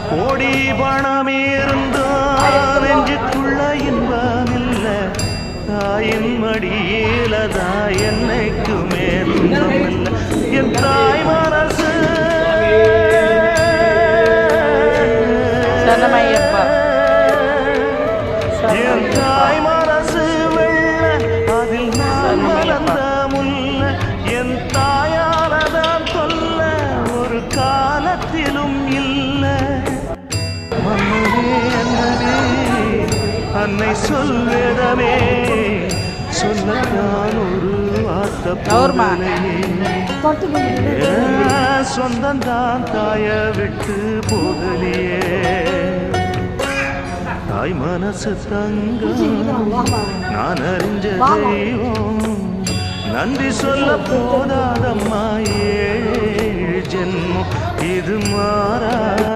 கோடி பணமே இருந்தால் நெஞ்சுக்குள்ள இன்பம் இல்ல தாயின் மடியிலதா என்னைக்குமே துன்பம் இல்ல என் தாய் மனசு என் தாய் மனசு வெள்ள அதில் நான் வளர்ந்த முல்ல என் தாயாலதான் சொல்ல ஒரு காலத்திலும் இல்லை மன்னனே அண்ணனே அன்னை சொல்வேதமே சொல்லத்தான் ஒரு வார்த்தை சொந்தந்தான் தாய விட்டு போகலையே தாய் மனசு தங்கம் நான் அறிஞ்ச தெய்வம் நன்றி சொல்ல போதாதம்மா ஏழு ஜென்மம் இது மாறா